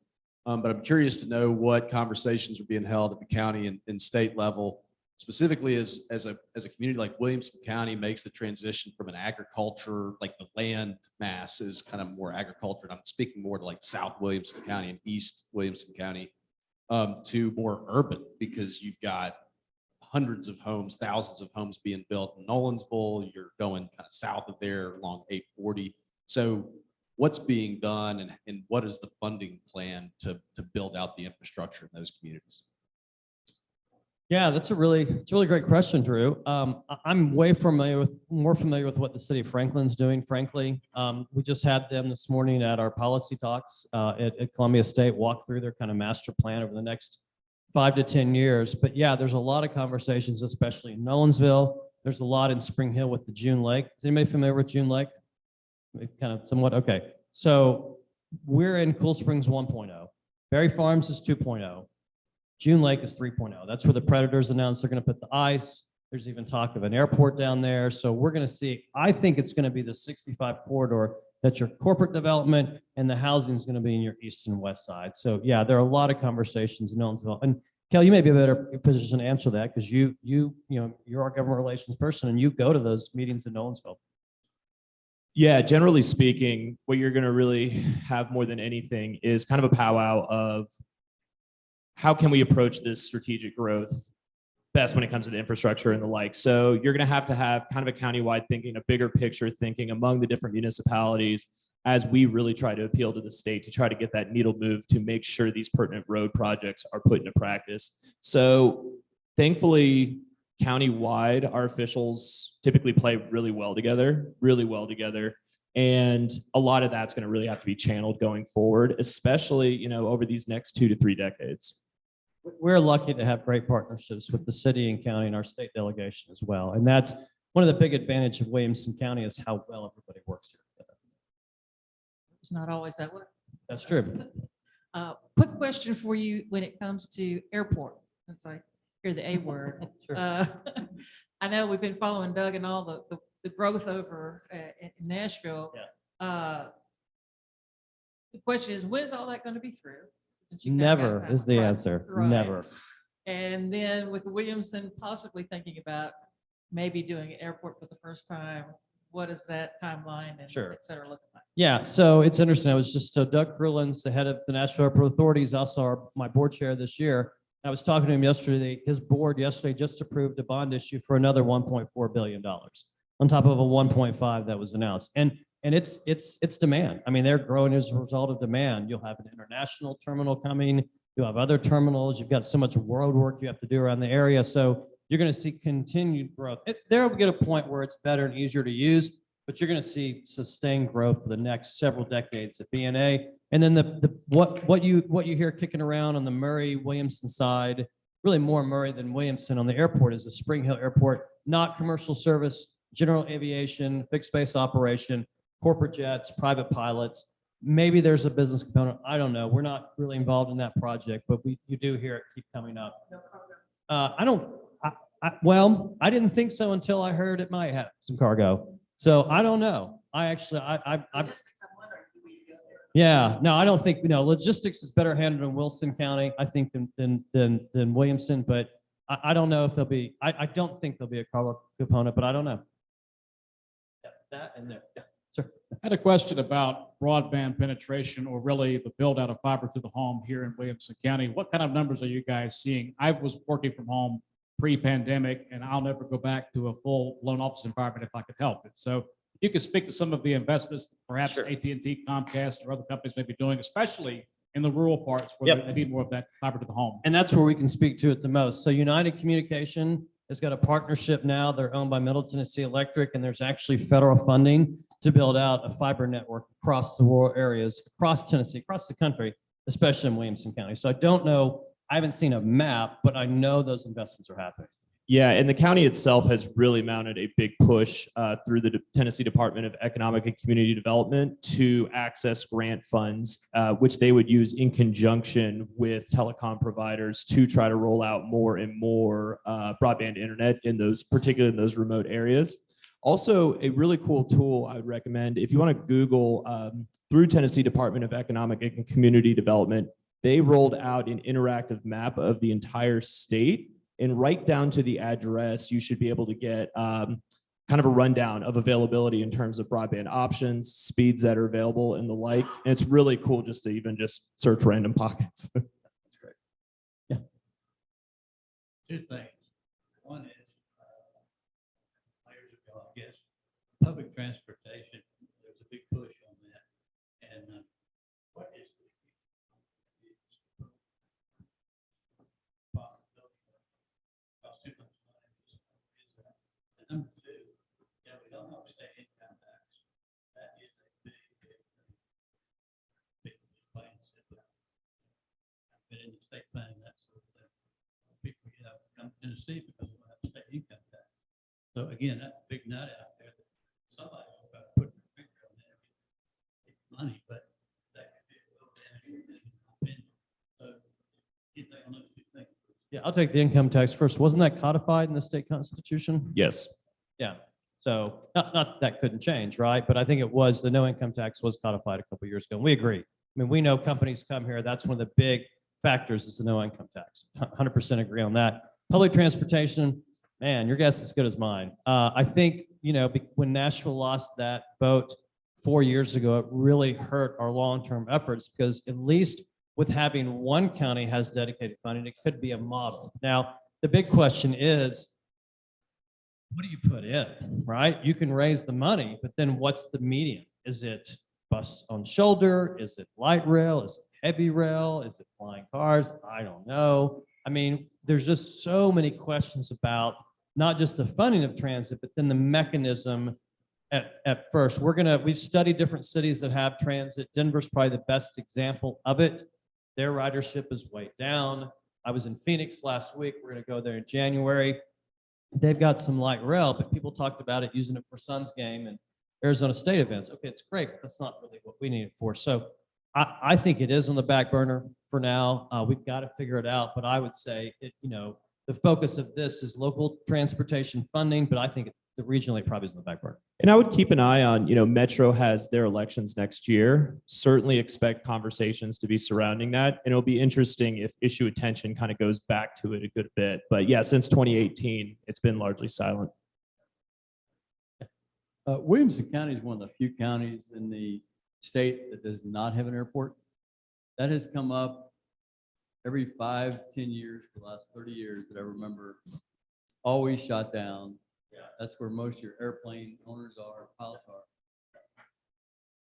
but I'm curious to know what conversations are being held at the county and state level, specifically as a community like Williamson County makes the transition from an agriculture, like the land mass is kind of more agriculture. And I'm speaking more to like South Williamson County and East Williamson County, to more urban, because you've got hundreds of homes, thousands of homes being built in Nolensville. You're going kind of south of there along 840. So what's being done and what is the funding plan to build out the infrastructure in those communities? Yeah, it's a really great question, Drew. I'm more familiar with what the city of Franklin's doing, frankly. We just had them this morning at our policy talks at Columbia State, walk through their kind of master plan over the next 5 to 10 years. But yeah, there's a lot of conversations, especially in Nolensville. There's a lot in Spring Hill with the June Lake. Is anybody familiar with June Lake? Kind of somewhat, okay. So we're in Cool Springs 1.0. Berry Farms is 2.0. June Lake is 3.0. That's where the Predators announced they're going to put the ice. There's even talk of an airport down there. So we're going to see, I think it's going to be the 65 corridor that's your corporate development, and the housing is going to be in your east and west side. So yeah, there are a lot of conversations in Nolensville. And Kel, you may be a better position to answer that because you're our government relations person and you go to those meetings in Nolensville. Yeah, generally speaking, what you're going to really have more than anything is kind of a powwow of how can we approach this strategic growth best when it comes to the infrastructure and the like. So you're going to have kind of a countywide thinking, a bigger picture thinking among the different municipalities as we really try to appeal to the state to try to get that needle move to make sure these pertinent road projects are put into practice. So thankfully, countywide, our officials typically play really well together. And a lot of that's going to really have to be channeled going forward, especially, over these next 2 to 3 decades. We're lucky to have great partnerships with the city and county and our state delegation as well. And that's one of the big advantages of Williamson County is how well everybody works here together. It's not always that way. That's true. Quick question for you when it comes to airport. Since I hear the A word. Sure. I know we've been following Doug and all the growth over in Nashville. Yeah. The question is, when is all that going to be through? Never is the answer. Right. Never. And then with Williamson possibly thinking about maybe doing an airport for the first time, what is that timeline and Sure. et cetera looking like? Yeah, so it's interesting. I was just, Doug Krulin's the head of the National Airport Authority. He's also my board chair this year. I was talking to him yesterday. His board yesterday just approved a bond issue for another $1.4 billion on top of a 1.5 that was announced. And it's demand. I mean, they're growing as a result of demand. You'll have an international terminal coming. You'll have other terminals. You've got so much road work you have to do around the area. So you're going to see continued growth. There will get a point where it's better and easier to use, but you're going to see sustained growth for the next several decades at BNA. And then what you hear kicking around on the Murray-Williamson side, really more Murray than Williamson on the airport, is the Spring Hill Airport, not commercial service, general aviation, fixed base operation, corporate jets, private pilots. Maybe there's a business component. I don't know. We're not really involved in that project, but you do hear it keep coming up. Well, I didn't think so until I heard it might have some cargo. So I don't know. Yeah, no, I don't think, logistics is better handled in Wilson County, I think, than Williamson, but I don't know if there'll be, I don't think there'll be a cargo component, but I don't know. Yeah, that and there, yeah, sure. I had a question about broadband penetration, or really the build out of fiber to the home here in Williamson County. What kind of numbers are you guys seeing? I was working from home pre-pandemic, and I'll never go back to a full loan office environment if I could help it. So if you could speak to some of the investments, that perhaps Sure. AT&T, Comcast, or other companies may be doing, especially in the rural parts where Yep. they need more of that fiber to the home. And that's where we can speak to it the most. So United Communication has got a partnership now. They're owned by Middle Tennessee Electric, and there's actually federal funding to build out a fiber network across the rural areas, across Tennessee, across the country, especially in Williamson County. So I don't know, I haven't seen a map, but I know those investments are happening. Yeah, and the county itself has really mounted a big push through the Tennessee Department of Economic and Community Development to access grant funds, which they would use in conjunction with telecom providers to try to roll out more and more broadband internet in those, particularly in those remote areas. Also, a really cool tool I would recommend if you want to Google through Tennessee Department of Economic and Community Development, they rolled out an interactive map of the entire state. And right down to the address, you should be able to get kind of a rundown of availability in terms of broadband options, speeds that are available, and the like. And it's really cool just to even just search random pockets. That's great. Yeah. Two things. One is, years ago, I guess, public transportation, there's a big push on that. And what is the possibility? Cost too much money. And number two, yeah, we don't have state income tax. That is a big, big thing. People just plain simple. I've been in the state planning, that sort of thing. People, come to Tennessee because we don't have state income tax. So again, that's a big nut out there that somebody's got to put their finger on that. It's money, but that could be a little damaging thing, in my opinion. So you think on those two things? Yeah, I'll take the income tax first. Wasn't that codified in the state constitution? Yes. Yeah. So not that couldn't change, right? But I think it was, the no income tax was codified a couple of years ago. And we agree. I mean, we know companies come here. That's one of the big factors is the no income tax. 100% agree on that. Public transportation, man, your guess is as good as mine. I think, when Nashville lost that vote 4 years ago, it really hurt our long-term efforts because at least with having one county has dedicated funding, it could be a model. Now, the big question is, what do you put in, right? You can raise the money, but then what's the median? Is it bus on shoulder? Is it light rail? Is it heavy rail? Is it flying cars? I don't know. I mean, there's just so many questions about not just the funding of transit, but then the mechanism at first. We've studied different cities that have transit. Denver's probably the best example of it. Their ridership is way down. I was in Phoenix last week. We're going to go there in January. They've got some light rail, but people talked about it using it for Suns game and Arizona State events. Okay, it's great, but that's not really what we need it for. So I think it is on the back burner for now. We've got to figure it out, but I would say the focus of this is local transportation funding, but I think the regionally probably is on the back burner. And I would keep an eye on, Metro has their elections next year. Certainly expect conversations to be surrounding that. And it'll be interesting if issue attention kind of goes back to it a good bit. But yeah, since 2018, it's been largely silent. Williamson County is one of the few counties in the state that does not have an airport. That has come up every 5-10 years for the last 30 years that I remember. Always shot down. Yeah, that's where most of your airplane owners are, pilots are.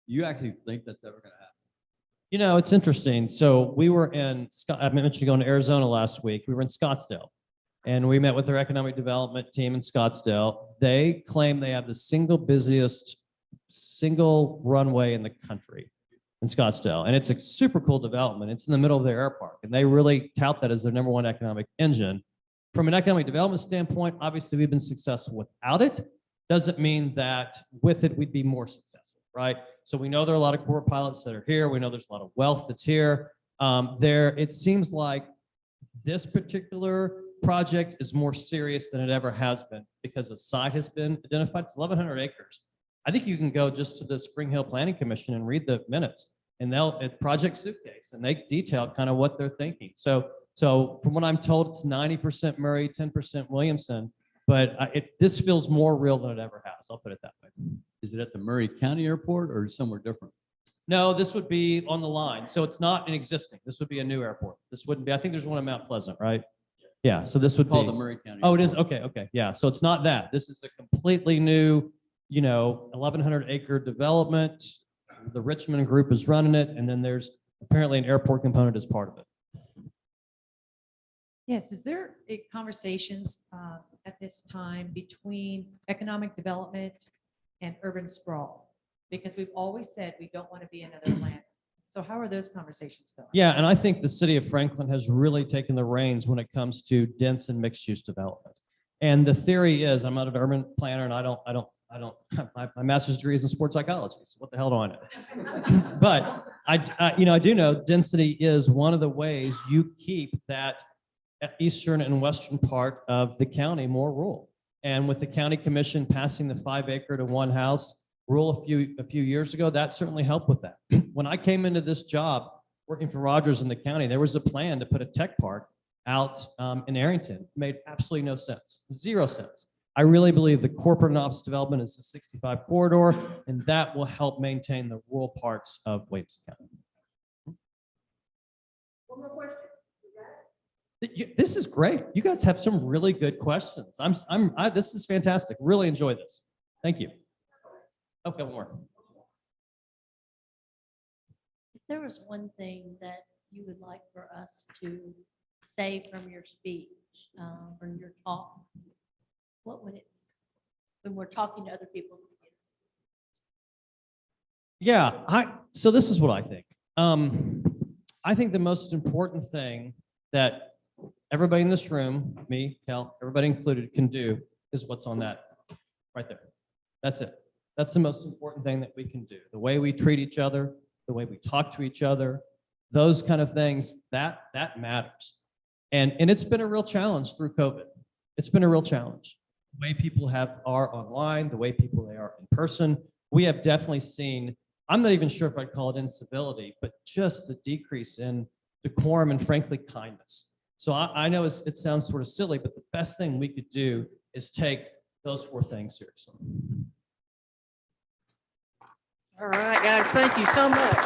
You actually think that's ever going to happen? It's interesting. So we were I mentioned going to Arizona last week. We were in Scottsdale and we met with their economic development team in Scottsdale. They claim they have the single busiest runway in the country in Scottsdale. And it's a super cool development. It's in the middle of their air park. And they really tout that as their number one economic engine. From an economic development standpoint, obviously we've been successful without it. Doesn't mean that with it, we'd be more successful, right? So we know there are a lot of core pilots that are here. We know there's a lot of wealth that's here. It seems like this particular project is more serious than it ever has been because the site has been identified. It's 1,100 acres. I think you can go just to the Spring Hill Planning Commission and read the minutes and at Project Suitcase and they detail kind of what they're thinking. So from what I'm told, it's 90% Murray, 10% Williamson, but this feels more real than it ever has. I'll put it that way. Is it at the Murray County Airport or somewhere different? No, this would be on the line. So it's not an existing. This would be a new airport. This wouldn't be, I think there's one in Mount Pleasant, right? Yeah, so this would Called the be, Murray County. oh, it is, Airport. okay, okay, yeah, so it's not that. This is a completely new, 1,100 acre development. The Richmond Group is running it, and then there's apparently an airport component as part of it. Yes, is there conversations at this time between economic development and urban sprawl? Because we've always said we don't want to be another Atlanta. So how are those conversations going? Yeah, and I think the city of Franklin has really taken the reins when it comes to dense and mixed use development. And the theory is, I'm not an urban planner, and I don't, my master's degree is in sports psychology, so what the hell do I know? But I do know density is one of the ways you keep that eastern and western part of the county more rural. And with the county commission passing the 5 acre to 1 house rule a few years ago, that certainly helped with that. When I came into this job working for Rogers in the county, there was a plan to put a tech park out in Arrington. It made absolutely no sense, 0 sense. I really believe the corporate and office development is the 65 corridor, and that will help maintain the rural parts of Williamson County. One more question. This is great. You guys have some really good questions. This is fantastic. Really enjoy this. Thank you. Okay, one more. If there was one thing that you would like for us to say from your speech, from your talk, what would it, when we're talking to other people? Yeah, so this is what I think. I think the most important thing that everybody in this room, me, Cal, everybody included, can do is what's on that right there. That's it. That's the most important thing that we can do. The way we treat each other, the way we talk to each other, those kind of things, that matters. And it's been a real challenge through COVID. It's been a real challenge. The way people are online, the way people they are in person. We have definitely seen, I'm not even sure if I'd call it incivility, but just a decrease in decorum and frankly kindness. So I know it sounds sort of silly, but the best thing we could do is take those 4 things seriously. All right, guys, thank you so much.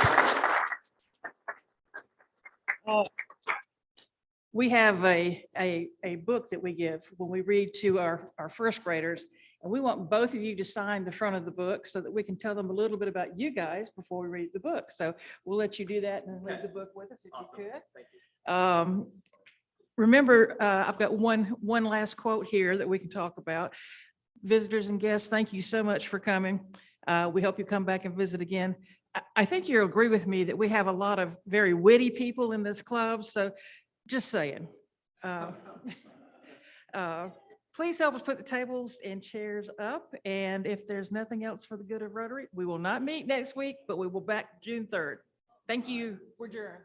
We have a book that we give when we read to our first graders, and we want both of you to sign the front of the book so that we can tell them a little bit about you guys before we read the book. So we'll let you do that and read the book with us if you could. Thank you. Remember, I've got one last quote here that we can talk about. Visitors and guests, thank you so much for coming. We hope you come back and visit again. I think you'll agree with me that we have a lot of very witty people in this club, so just saying. Please help us put the tables and chairs up, and if there's nothing else for the good of Rotary, we will not meet next week, but we will back June 3rd. Thank you. We're adjourned.